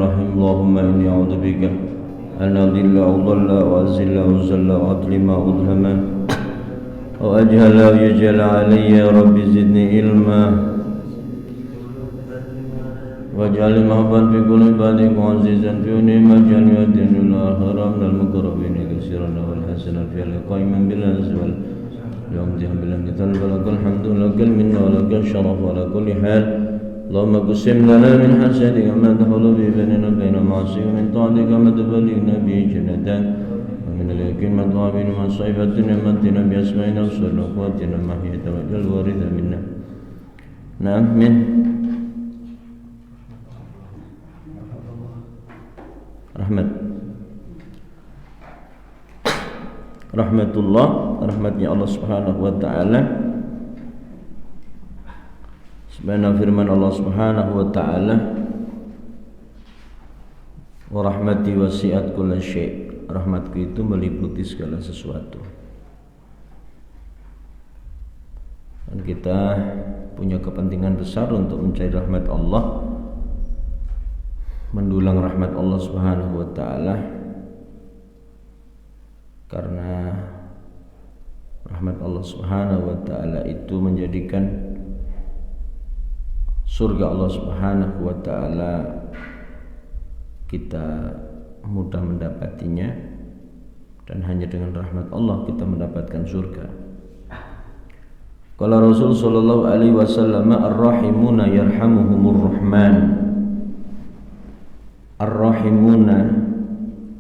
اللهم إني أعوذ بك أن أضل أو ضل وأزل أو زل وأظلم أو أظلم وأجهل أو يجهل علي يا رب زدني علما واجعل محبا في كل عبادك وعزيزا في نعمة الدين الآخرة من المقربين كثيرا والحسنة في قائما بالأزوال يوم دين بالامتثال ولك الحمد ولك المنة ولك الشرف على كل حال. اللهم قسم لنا من حسنك ما تحول به بيننا وبين معصيك ومن طاعتك ما تبلغنا به جنتك ومن اليقين ما تهون به مصائب الدنيا متنا بأسمائنا وأبصارنا وقواتنا ما أحييتنا واجعل الوارث منا. نعم من rahmatullah, rahmatnya Allah Subhanahu wa taala. Sebagaimana firman Allah Subhanahu wa taala, wa rahmati wasi'at kulla syai'. Rahmatku itu meliputi segala sesuatu. Dan kita punya kepentingan besar untuk mencari rahmat Allah, mendulang rahmat Allah Subhanahu wa taala, karena rahmat Allah Subhanahu wa taala itu menjadikan surga Allah Subhanahu wa taala kita mudah mendapatinya, dan hanya dengan rahmat Allah kita mendapatkan surga. Qala Rasul sallallahu alaihi wasallam, ar-rahimuna yarhamuhumur rahman. Ar-rahimuna,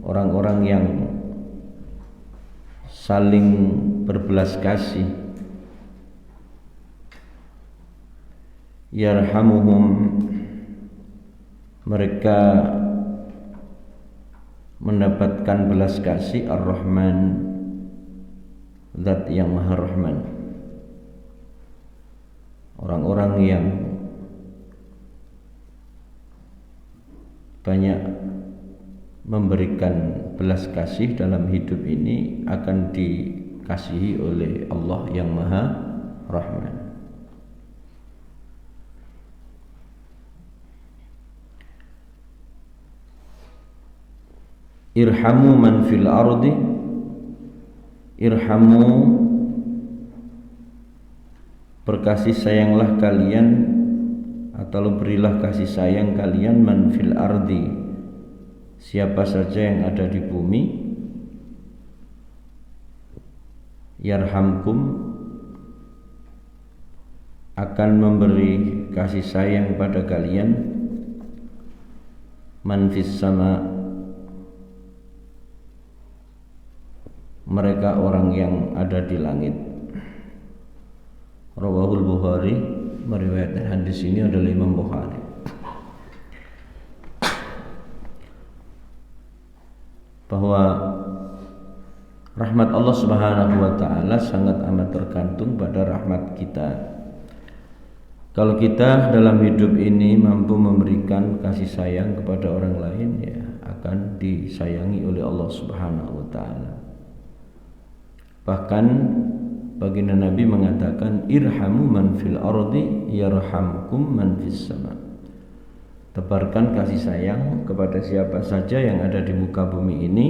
orang-orang yang saling berbelas kasih, yarhamuhum, mereka mendapatkan belas kasih Ar-Rahman, Zat yang Maha Rahman. Orang-orang yang banyak memberikan belas kasih dalam hidup ini akan dikasihi oleh Allah yang Maha Rahman. Irhamu man fil ardi, irhamu, berkasih sayanglah kalian atau berilah kasih sayang kalian, man fil ardi, siapa saja yang ada di bumi, yarhamkum, akan memberi kasih sayang pada kalian, man fis sama, mereka orang yang ada di langit. Rawahul Bukhari, meriwayatkan hadis ini adalah Imam Bukhari. Bahwa rahmat Allah Subhanahu wa taala sangat amat tergantung pada rahmat kita. Kalau kita dalam hidup ini mampu memberikan kasih sayang kepada orang lain, ya akan disayangi oleh Allah Subhanahu wa taala. Bahkan baginda Nabi mengatakan, irhamu man fil ardi yarhamkum man fis sama. Tebarkan kasih sayang kepada siapa saja yang ada di muka bumi ini,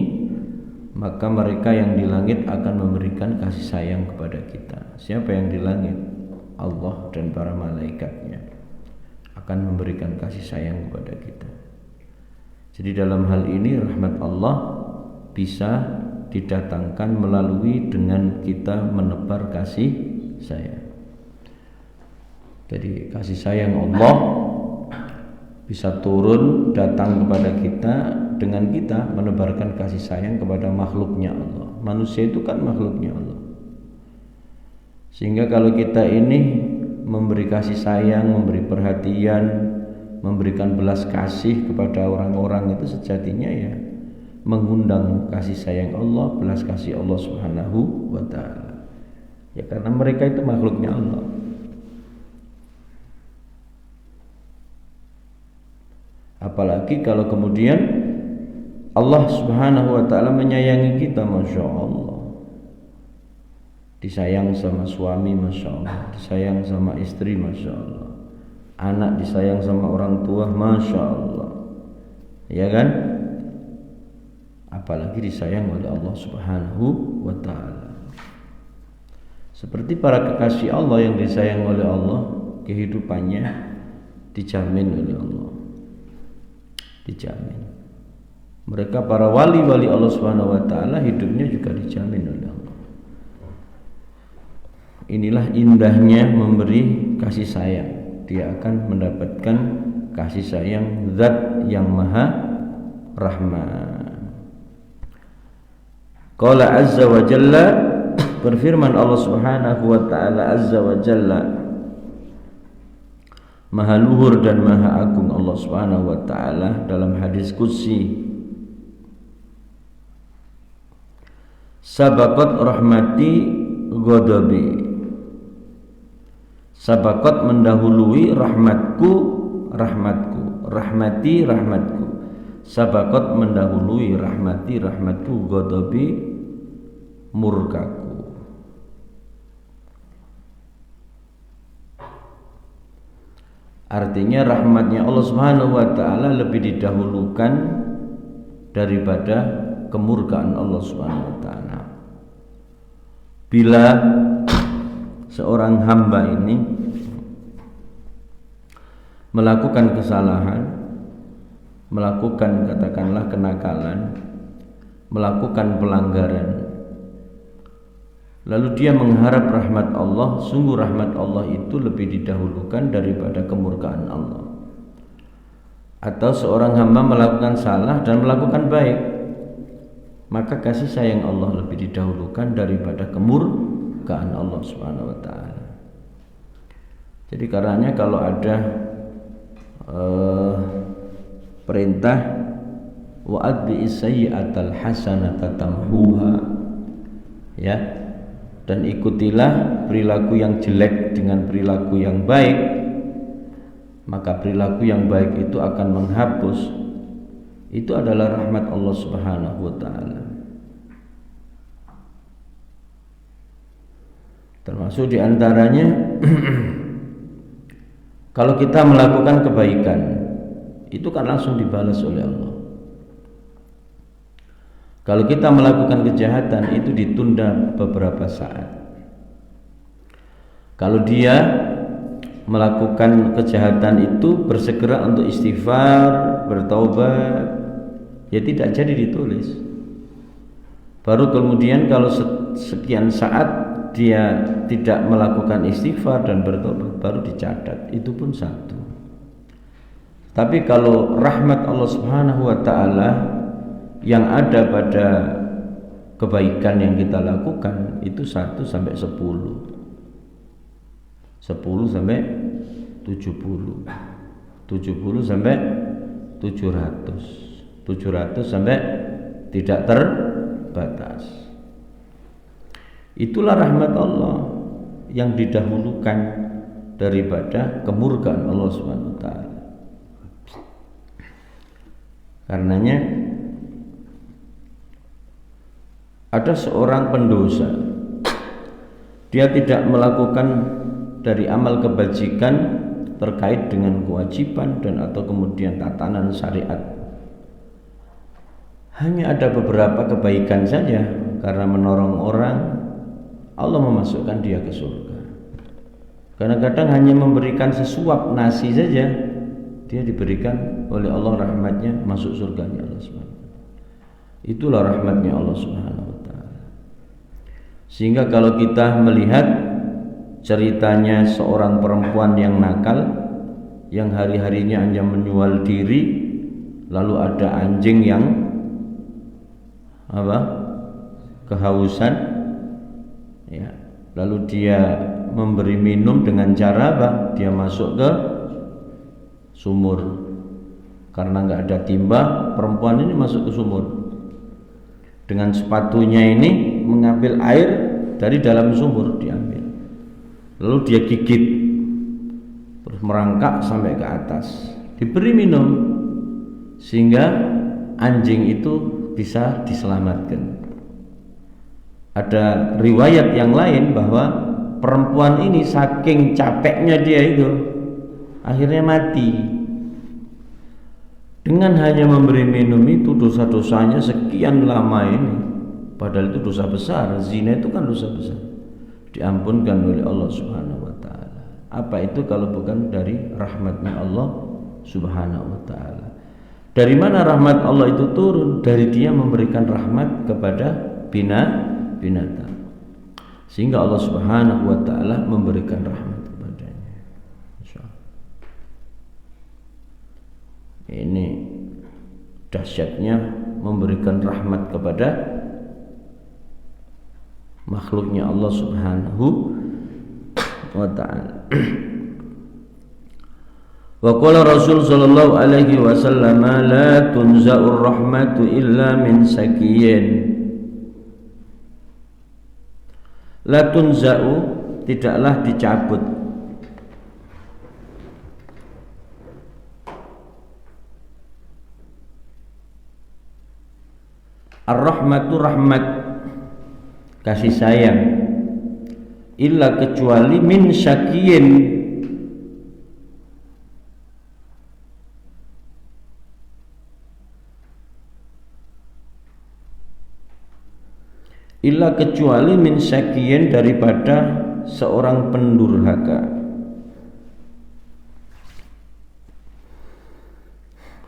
maka mereka yang di langit akan memberikan kasih sayang kepada kita. Siapa yang di langit? Allah dan para malaikatnya akan memberikan kasih sayang kepada kita. Jadi dalam hal ini rahmat Allah bisa didatangkan melalui dengan kita menebar kasih sayang. Jadi kasih sayang Allah bisa turun datang kepada kita dengan kita menebarkan kasih sayang kepada makhluknya Allah. Manusia itu kan makhluknya Allah. Sehingga kalau kita ini memberi kasih sayang, memberi perhatian, memberikan belas kasih kepada orang-orang, itu sejatinya ya mengundang kasih sayang Allah, belas kasih Allah Subhanahu wa taala. Ya karena mereka itu makhluknya Allah. Apalagi kalau kemudian Allah Subhanahu wa taala menyayangi kita, Masya Allah. Disayang sama suami, Masya Allah. Disayang sama istri, Masya Allah. Anak disayang sama orang tua, Masya Allah. ya kan? Apalagi disayang oleh Allah Subhanahu wa taala. Seperti para kekasih Allah yang disayang oleh Allah, kehidupannya dijamin oleh Allah. Dijamin. Mereka para wali-wali Allah Subhanahu wa taala hidupnya juga dijamin oleh Allah. Inilah indahnya memberi kasih sayang. Dia akan mendapatkan kasih sayang Zat yang Maha Rahman. Qala azza wa jalla, berfirman Allah Subhanahu wa taala azza wa jalla, Maha luhur dan maha agung Allah Subhanahu wa taala dalam hadis qudsi, sabaqat rahmati ghadabi, sabaqat mendahului rahmatku, rahmati rahmatku, sabaqat mendahului rahmati rahmatku, ghadabi murkaku. Artinya rahmatnya Allah Subhanahu wa taala lebih didahulukan daripada kemurkaan Allah Subhanahu wa taala. Bila seorang hamba ini melakukan kesalahan, melakukan katakanlah kenakalan, melakukan pelanggaran, lalu dia mengharap rahmat Allah, sungguh rahmat Allah itu lebih didahulukan daripada kemurkaan Allah. Atau seorang hamba melakukan salah dan melakukan baik, maka kasih sayang Allah lebih didahulukan daripada kemurkaan Allah Subhanahu wa taala. Jadi karenanya kalau ada perintah wa'adbi sayyi'atal hasanata tamhuha, ya, dan ikutilah perilaku yang jelek dengan perilaku yang baik, maka perilaku yang baik itu akan menghapus. Itu adalah rahmat Allah Subhanahu wa taala. Termasuk diantaranya kalau kita melakukan kebaikan, itu kan langsung dibalas oleh Allah. Kalau kita melakukan kejahatan, itu ditunda beberapa saat. Kalau dia melakukan kejahatan itu bersegera untuk istighfar, bertaubat, ya tidak jadi ditulis. Baru kemudian kalau sekian saat dia tidak melakukan istighfar dan bertobat, baru dicatat. Itu pun satu. Tapi kalau rahmat Allah Subhanahu wa taala yang ada pada kebaikan yang kita lakukan itu 1 sampai 10. 10 sampai 70. 70 sampai 700. 700 sampai tidak terbatas. Itulah rahmat Allah yang didahulukan daripada kemurkaan Allah Subhanahu wa taala. Karenanya ada seorang pendosa, dia tidak melakukan dari amal kebajikan terkait dengan kewajiban dan atau kemudian tatanan syariat. Hanya ada beberapa kebaikan saja, karena menolong orang, Allah memasukkan dia ke surga. Kadang-kadang hanya memberikan sesuap nasi saja, dia diberikan oleh Allah rahmatnya, masuk surganya Allah SWT. Itulah rahmatnya Allah Subhanahu wa taala. Sehingga kalau kita melihat ceritanya seorang perempuan yang nakal, yang hari-harinya hanya menjual diri, lalu ada anjing yang kehausan, ya, lalu dia memberi minum dengan cara apa? Dia masuk ke sumur. Karena nggak ada timba, perempuan ini masuk ke sumur. Dengan sepatunya ini mengambil air dari dalam sumur, diambil. Lalu dia gigit, terus merangkak sampai ke atas. Diberi minum sehingga anjing itu bisa diselamatkan. Ada riwayat yang lain bahwa perempuan ini saking capeknya dia itu akhirnya mati. Dengan hanya memberi minum itu dosa-dosanya sekian lama ini, padahal itu dosa besar. Zina itu kan dosa besar, diampunkan oleh Allah Subhanahu wa taala. Apa itu kalau bukan dari rahmatnya Allah Subhanahu wa taala? Dari mana rahmat Allah itu turun? Dari Dia memberikan rahmat kepada binatang. Sehingga Allah Subhanahu wa taala memberikan rahmat kepadanya. Ini dahsyatnya memberikan rahmat kepada makhluknya Allah Subhanahu wa taala. Wa qala Rasul sallallahu alaihi wasallam la tunza'ur rahmatu illa min sakiyyin. La tunza'u, tidaklah dicabut, ar-rahmatu, rahmat, kasih sayang, illa, kecuali, min syakiyin, illa, kecuali, min syakiyin, daripada seorang pendurhaka.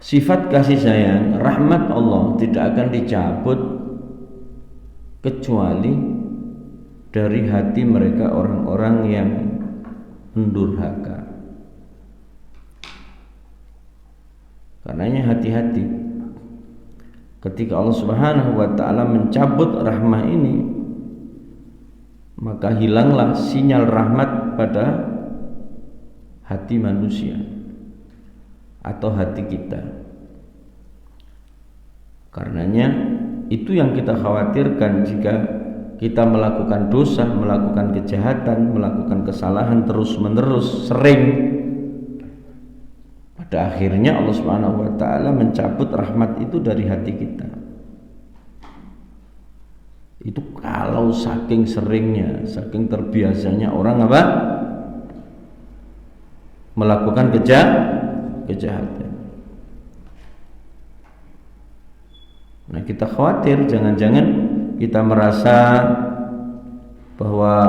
Sifat kasih sayang, rahmat Allah tidak akan dicabut kecuali dari hati mereka orang-orang yang pendurhaka. Karenanya hati-hati ketika Allah Subhanahu wa taala mencabut rahmah ini, maka hilanglah sinyal rahmat pada hati manusia atau hati kita. Karenanya itu yang kita khawatirkan jika kita melakukan dosa, melakukan kejahatan, melakukan kesalahan terus-menerus, sering. Pada akhirnya Allah Subhanahu wa taala mencabut rahmat itu dari hati kita. Itu kalau saking seringnya, saking terbiasanya orang apa? Melakukan kejahatan. Nah, kita khawatir jangan-jangan kita merasa bahwa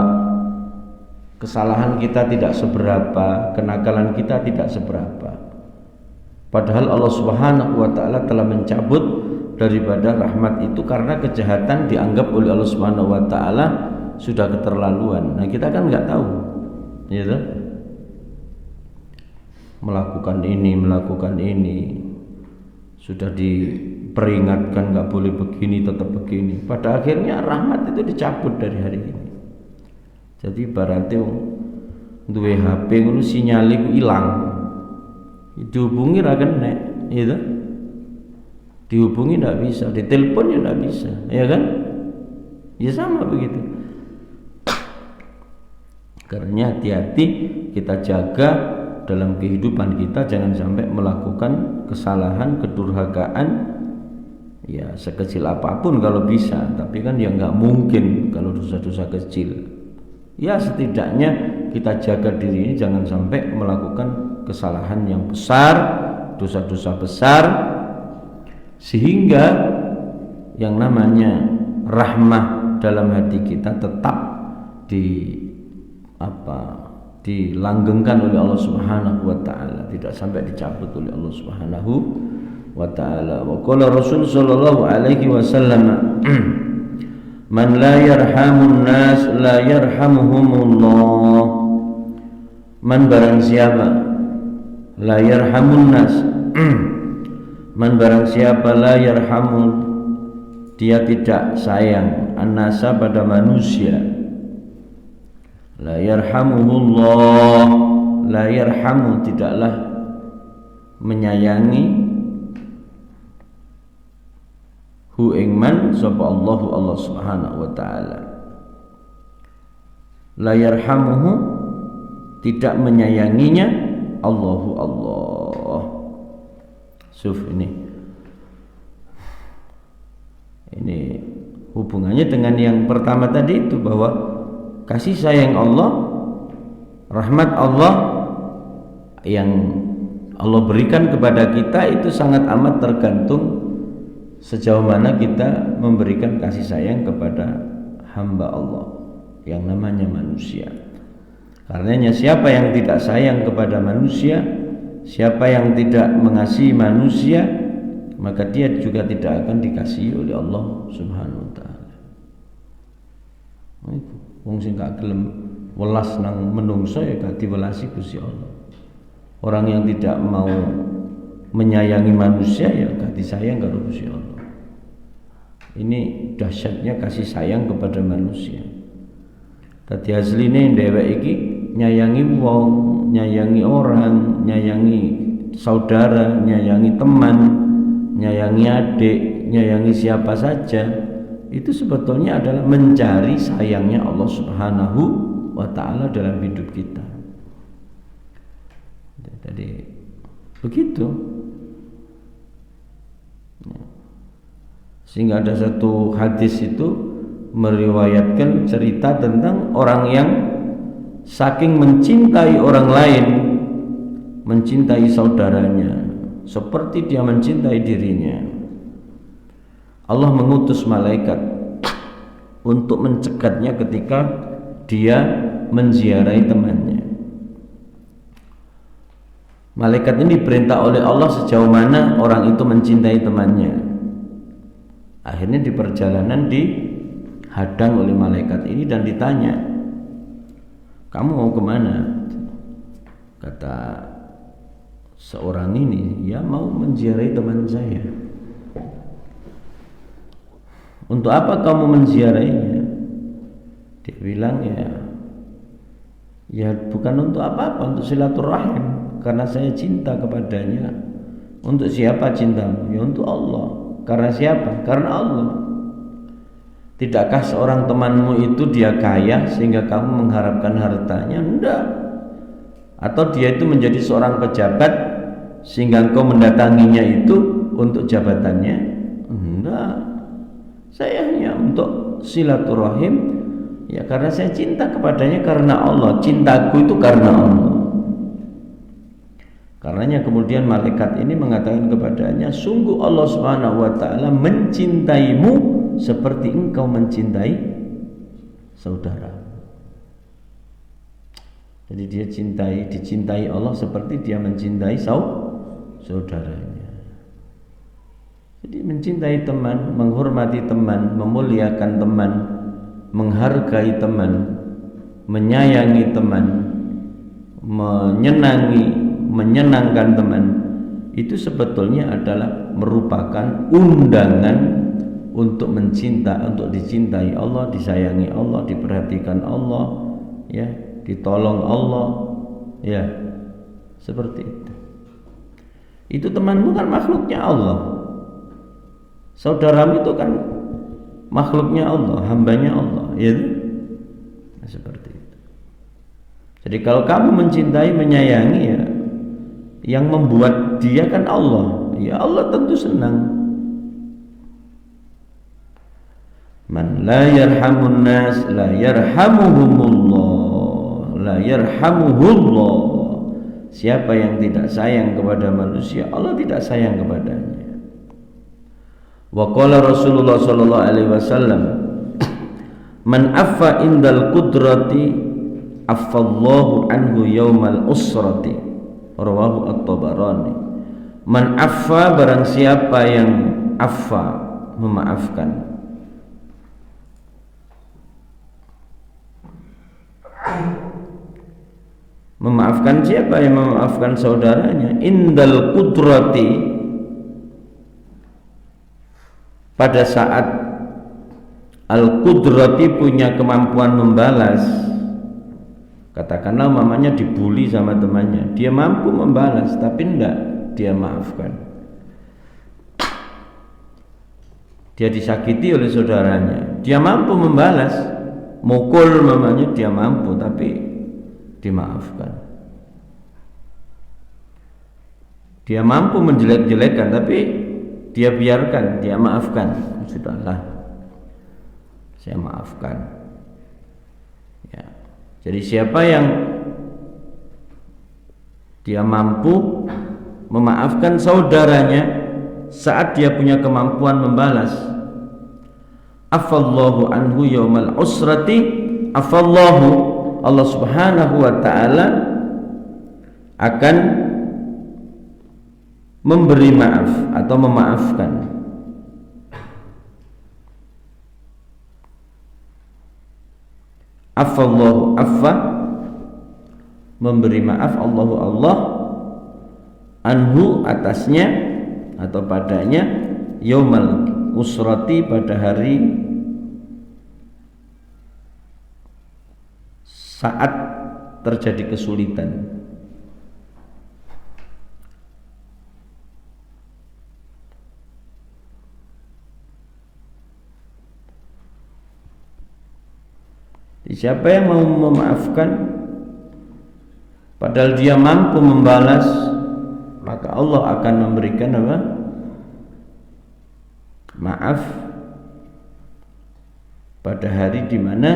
kesalahan kita tidak seberapa, kenakalan kita tidak seberapa. Padahal Allah Subhanahu wa taala telah mencabut daripada rahmat itu karena kejahatan dianggap oleh Allah Subhanahu wa taala sudah keterlaluan. Nah, kita kan nggak tahu, ya toh? Melakukan ini sudah diperingatkan nggak boleh begini, tetap begini. Pada akhirnya rahmat itu dicabut dari hari ini. Jadi berarti duwe HP ngono sinyal iku ilang, dihubungi ra kena, gitu. Dihubungi tidak bisa, ditelepon ya tidak bisa, ya kan? Ya sama begitu. Karena hati-hati kita jaga dalam kehidupan kita, jangan sampai melakukan kesalahan, kedurhakaan, ya sekecil apapun kalau bisa. Tapi kan ya nggak mungkin kalau dosa-dosa kecil. Ya setidaknya kita jaga diri ini jangan sampai melakukan kesalahan yang besar, dosa-dosa besar, sehingga yang namanya rahmah dalam hati kita tetap dilanggengkan oleh Allah Subhanahu wa taala, tidak sampai dicabut oleh Allah Subhanahu wa taala. Wa qala Rasul sallallahu alaihi wasallam, man la yarhamun nas la yarhamuhumullah. Man barang siapa, la yarhamun nas, man barang siapa, la yarhamun, dia tidak sayang, an-nasa, pada manusia, la yarhamuhullah, la yarhamu, tidaklah menyayangi, hu ingman sapa Allahu, Allah Subhanahu wa taala. La yarhamuhu, tidak menyayanginya, Allahu, Allah. Ini hubungannya dengan yang pertama tadi itu, bahwa kasih sayang Allah, rahmat Allah yang Allah berikan kepada kita itu sangat amat tergantung sejauh mana kita memberikan kasih sayang kepada hamba Allah yang namanya manusia. Karenanya siapa yang tidak sayang kepada manusia, siapa yang tidak mengasihi manusia, maka dia juga tidak akan dikasihi oleh Allah Subhanahu wa taala. Itu wong sing gak gelem welas nang menungso ya gak diwelasi Gusti Allah. Orang yang tidak mau menyayangi manusia ya gak disayang karo Gusti Allah. Ini dahsyatnya kasih sayang kepada manusia. Tadi asline dhewek iki nyayangi wong, nyayangi orang, nyayangi saudara, nyayangi teman, nyayangi adik, nyayangi siapa saja, itu sebetulnya adalah mencari sayangnya Allah Subhanahu wa taala dalam hidup kita. Jadi begitu. Sehingga ada satu hadis itu meriwayatkan cerita tentang orang yang saking mencintai orang lain, mencintai saudaranya seperti dia mencintai dirinya, Allah mengutus malaikat untuk mencegatnya ketika dia menziarahi temannya. Malaikat ini diperintah oleh Allah sejauh mana orang itu mencintai temannya. Akhirnya di perjalanan dihadang oleh malaikat ini dan ditanya, kamu mau kemana? Kata seorang ini, ya mau menziarahi teman saya. Untuk apa kamu menziarahinya? Dia bilang ya bukan untuk apa-apa, untuk silaturahim, karena saya cinta kepadanya. Untuk siapa cintamu? Ya untuk Allah. Karena siapa? Karena Allah. Tidakkah seorang temanmu itu dia kaya sehingga kamu mengharapkan hartanya? Enggak. Atau dia itu menjadi seorang pejabat sehingga engkau mendatanginya itu untuk jabatannya? Enggak. Saya hanya untuk silaturahim, ya karena saya cinta kepadanya karena Allah. Cintaku itu karena Allah. Karenanya kemudian malaikat ini mengatakan kepadanya, sungguh Allah Subhanahu wa taala mencintaimu seperti engkau mencintai saudara. Jadi dia dicintai Allah seperti dia mencintai saudaranya. Jadi mencintai teman, menghormati teman, memuliakan teman, menghargai teman, menyayangi teman, menyenangkan teman, itu sebetulnya adalah merupakan undangan untuk untuk dicintai Allah, disayangi Allah, diperhatikan Allah, ya, ditolong Allah, ya, seperti itu. Itu temanmu kan makhluknya Allah, saudaramu itu kan makhluknya Allah, hambanya Allah, ya, nah, seperti itu. Jadi kalau kamu mencintai, menyayangi, ya, yang membuat dia kan Allah, ya Allah tentu senang. Man la yarhamun nas la yarhamuhumullah, la yarhamuhullah. Siapa yang tidak sayang kepada manusia, Allah tidak sayang kepadanya. Wa qala Rasulullah sallallahu alaihi wasallam, man affa indal qudrati affallahu anhu yaumal usrati. Rawahu At-Tabarani. Man affa, barang siapa yang affa, memaafkan. Memaafkan siapa? Yang memaafkan saudaranya. Indal qudrati, pada saat al-qudrati punya kemampuan membalas. Katakanlah mamanya dibully sama temannya, dia mampu membalas, tapi enggak dia maafkan. Dia disakiti oleh saudaranya, dia mampu membalas, mukul mamanya dia mampu, tapi dimaafkan. Dia mampu menjelek-jelekan, tapi dia biarkan, dia maafkan. Sudahlah, saya maafkan. Jadi siapa yang dia mampu memaafkan saudaranya saat dia punya kemampuan membalas. Afallahu anhu yaumal usrati, afallahu, Allah Subhanahu wa taala akan memberi maaf atau memaafkan. Afallahu, affa, memberi maaf, Allahu, Allah, anhu, atasnya atau padanya, yaumal usrati, pada hari saat terjadi kesulitan. Siapa yang mau memaafkan padahal dia mampu membalas, maka Allah akan memberikan apa? Maaf pada hari di mana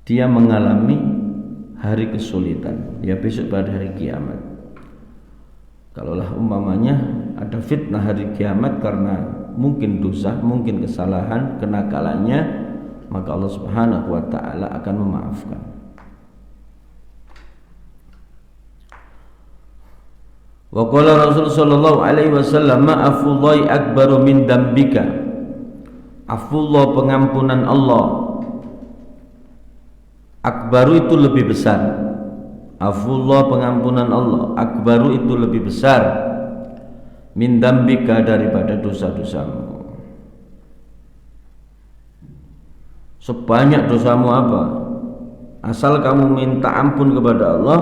dia mengalami hari kesulitan, ya besok pada hari kiamat. Kalaulah umpamanya ada fitnah hari kiamat karena mungkin dosa, mungkin kesalahan, kenakalannya, maka Allah Subhanahu wa taala akan memaafkan. Wa qala Rasul sallallahu alaihi wasallam, ma'afullahi akbaru min dambika. Afullah, pengampunan Allah, akbaru itu lebih besar. Afullah, pengampunan Allah, akbaru itu lebih besar, min dambika, daripada dosa-dosamu. Sebanyak dosamu apa, asal kamu minta ampun kepada Allah,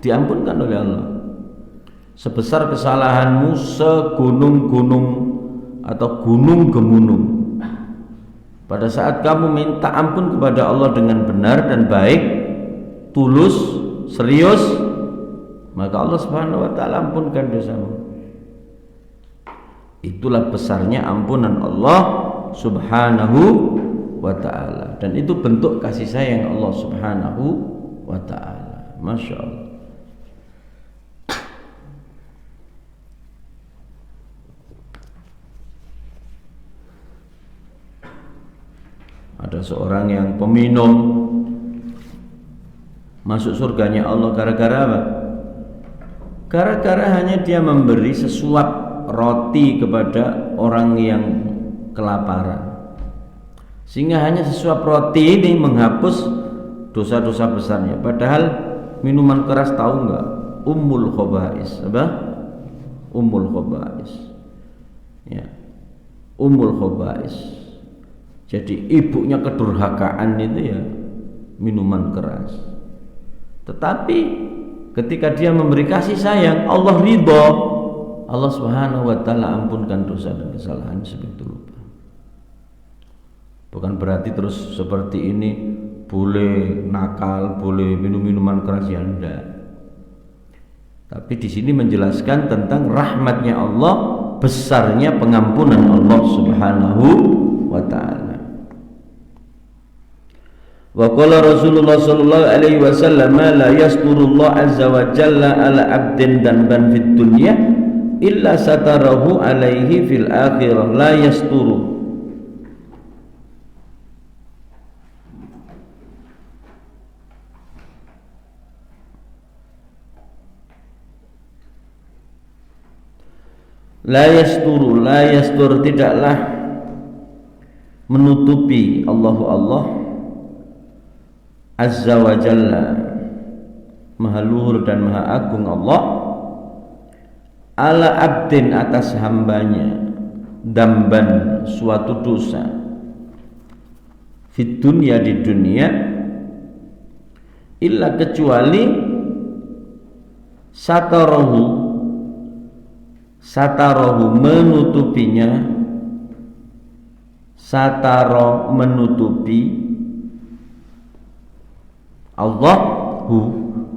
diampunkan oleh Allah. Sebesar kesalahanmu segunung-gunung atau gunung gemunung, pada saat kamu minta ampun kepada Allah dengan benar dan baik, tulus, serius, maka Allah Subhanahu wa taala ampunkan dosamu. Itulah besarnya ampunan Allah Subhanahu wa ta'ala, dan itu bentuk kasih sayang Allah Subhanahu wa ta'ala. Masya Allah. Ada seorang yang peminum masuk surganya Allah gara-gara apa? Gara-gara hanya dia memberi sesuap roti kepada orang yang kelaparan, sehingga hanya sesuap roti ini menghapus dosa-dosa besarnya. Padahal minuman keras, tahu nggak, ummul khaba'is, apa? Ummul khaba'is, ya, ummul khaba'is. Jadi ibunya kedurhakaan itu ya minuman keras. Tetapi ketika dia memberi kasih sayang, Allah ridho, Allah Subhanahu wa taala ampunkan dosa dan kesalahan sebegitu rupa. Bukan berarti terus seperti ini boleh nakal, boleh minum minuman keras, ya enggak. Tapi di sini menjelaskan tentang rahmatnya Allah, besarnya pengampunan Allah Subhanahu wa taala. Wa qala Rasulullah sallallahu alaihi wasallam, la yasturullah azza wa jalla ala abdin danban fid dunya illa satarahu alaihi fil akhirah. La yasturu, la yasturu, la yastur, tidaklah menutupi Allah azza wa jalla, maha luhur dan maha agung Allah, ala abdin, atas hambanya, damban, suatu dosa, fit dunya, di dunia, illa, kecuali, satarahu, menutupinya, satara, menutupi, Allah,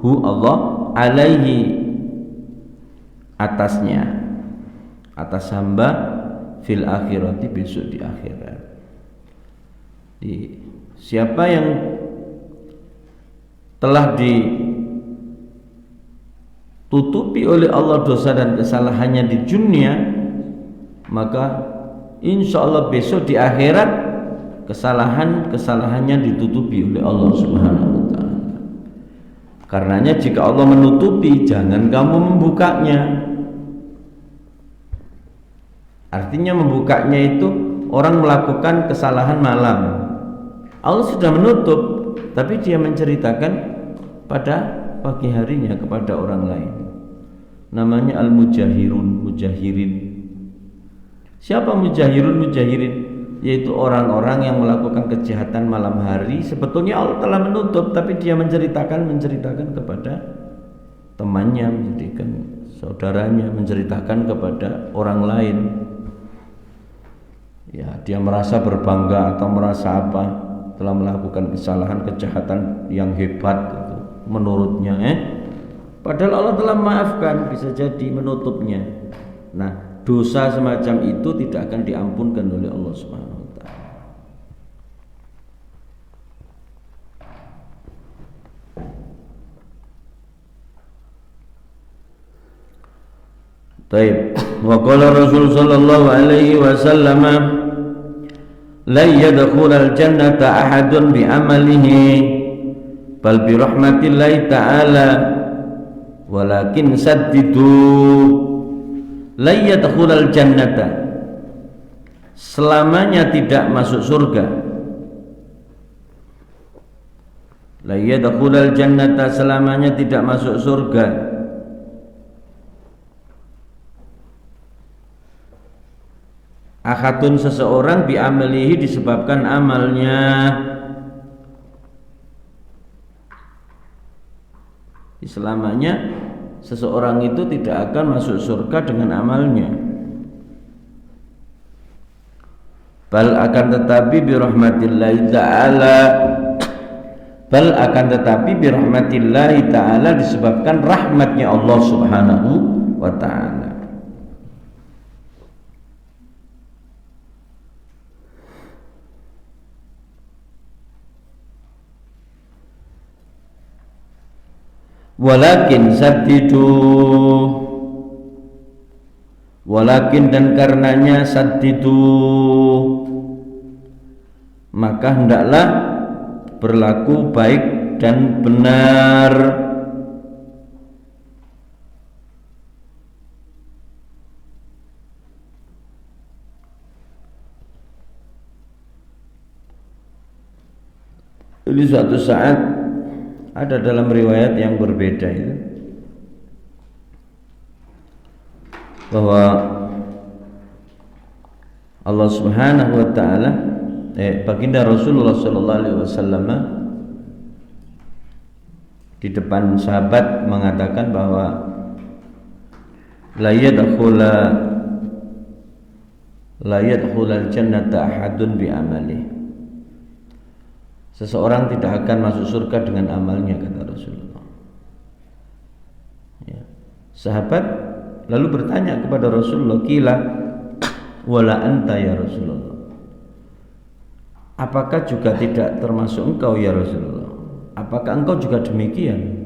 Allah, alaihi, atasnya, atas hamba, fil akhirati, besok di akhirat. Siapa yang telah tutupi oleh Allah dosa dan kesalahannya di dunia, maka insya Allah besok di akhirat kesalahannya ditutupi oleh Allah Subhanahu wa ta'ala. Karenanya jika Allah menutupi, jangan kamu membukanya. Artinya membukanya itu orang melakukan kesalahan malam, Allah sudah menutup, tapi dia menceritakan pada pagi harinya kepada orang lain. Namanya al-mujahirun, mujahirin. Siapa mujahirin? Yaitu orang-orang yang melakukan kejahatan malam hari. Sebetulnya Allah telah menutup, tapi dia menceritakan kepada temannya, menceritakan saudaranya, menceritakan kepada orang lain. Ya, dia merasa berbangga atau merasa apa, telah melakukan kesalahan, kejahatan yang hebat itu, menurutnya. Padahal Allah telah memaafkan, bisa jadi menutupnya. Nah, dosa semacam itu tidak akan diampunkan oleh Allah Subhanahu wa ta'ala. Taib. Wa qala Rasul sallallahu alaihi wasallam la yadkhulul jannata ahadun bi amalihi bal bi rahmatillahi ta'ala walakin saddidu. La yadkhulul jannata, selamanya tidak masuk surga. La yadkhulul jannata, selamanya tidak masuk surga. Ahadun, seseorang, bi amalihi, disebabkan amalnya. Selamanya seseorang itu tidak akan masuk surga dengan amalnya. Bal akan tetapi bi rahmatillahi ta'ala, bal akan tetapi bi rahmatillahi ta'ala, disebabkan rahmatnya Allah Subhanahu wa ta'ala. Walakin saddidu, walakin dan karenanya saddidu, maka hendaklah berlaku baik dan benar. Jadi suatu saat ada dalam riwayat yang berbeda itu bahwa Allah Subhanahu wa ta'ala, baginda Rasulullah sallallahu alaihi wasallam di depan sahabat mengatakan bahwa la yadkhulul jannata ahadun bi amalihi, seseorang tidak akan masuk surga dengan amalnya, kata Rasulullah. Ya. Sahabat lalu bertanya kepada Rasulullah, "Qila wala anta ya Rasulullah?" Apakah juga tidak termasuk engkau ya Rasulullah? Apakah engkau juga demikian?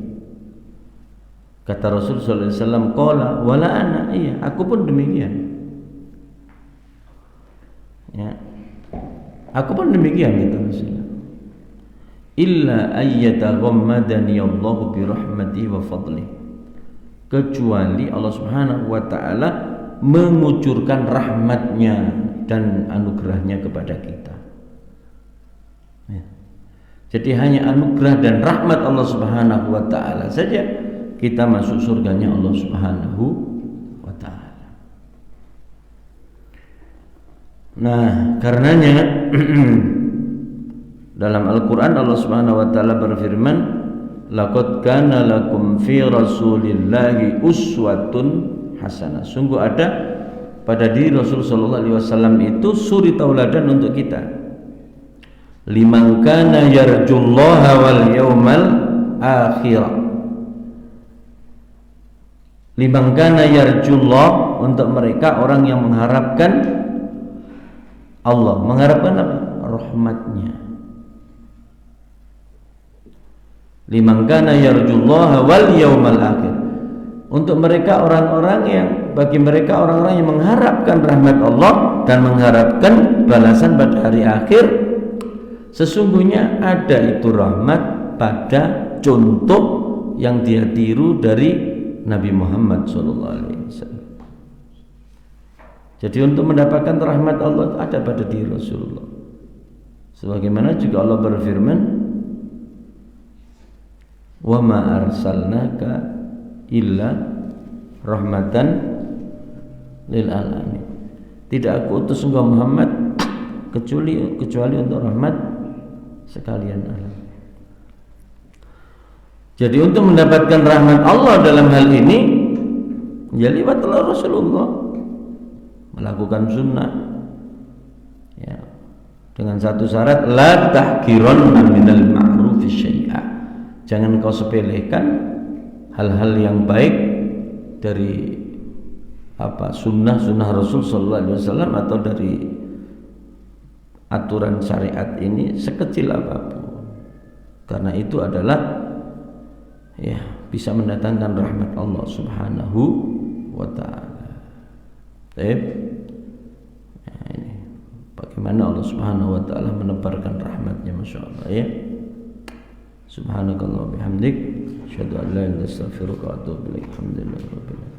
Kata Rasul sallallahu alaihi wasallam, "Qala wala ana." Iya, aku pun demikian. Ya. Aku pun demikian, kata Rasulullah. Illa ayyataghammadani Allahu bi rahmatihi wa fadlihi, kecuali Allah Subhanahu wa ta'ala mengucurkan rahmatnya dan anugerahnya kepada kita. Ya. Jadi hanya anugerah dan rahmat Allah Subhanahu wa ta'ala saja kita masuk surganya Allah Subhanahu wa ta'ala. Nah, karenanya dalam Al-Quran Allah Subhanahu wa ta'ala berfirman, laqad kana lakum fi rasulillahi uswatun hasanah. Sungguh ada pada diri Rasul sallallahu alaihi wasallam itu suri tauladan untuk kita. Liman kana yarjullaha wal yawmal akhir. Liman kana yarjullah, untuk mereka orang yang mengharapkan Allah. Mengharapkan apa? Rahmatnya. Liman kana yarjullaha wal yawmal akhir, Untuk mereka orang-orang yang bagi mereka orang-orang yang mengharapkan rahmat Allah dan mengharapkan balasan pada hari akhir, sesungguhnya ada itu rahmat pada contoh yang dia tiru dari Nabi Muhammad SAW. Jadi untuk mendapatkan rahmat Allah ada pada diri Rasulullah. Sebagaimana juga Allah berfirman, "Wa ma arsalnaka illa rahmatan lil alamin." Tidak aku utus engkau Muhammad kecuali untuk rahmat sekalian alam. Jadi untuk mendapatkan rahmat Allah dalam hal ini ya lewatlah Rasulullah melakukan sunnah ya, dengan satu syarat, la tahkiranna minal ma'rufi syai'a. Jangan kau sepelekan hal-hal yang baik dari sunnah Rasul sallallahu alaihi wasallam atau dari aturan syariat ini sekecil apapun, karena itu adalah ya bisa mendatangkan rahmat Allah Subhanahu wa taala. Baik. Nah, ini bagaimana Allah Subhanahu wa taala menebarkan rahmatnya, masyaallah ya. Subhanakallah bihamdik, asyhadu an la ilaha illa anta, astaghfiruka wa atubu ilaik. Alhamdulillah rabbil alamin.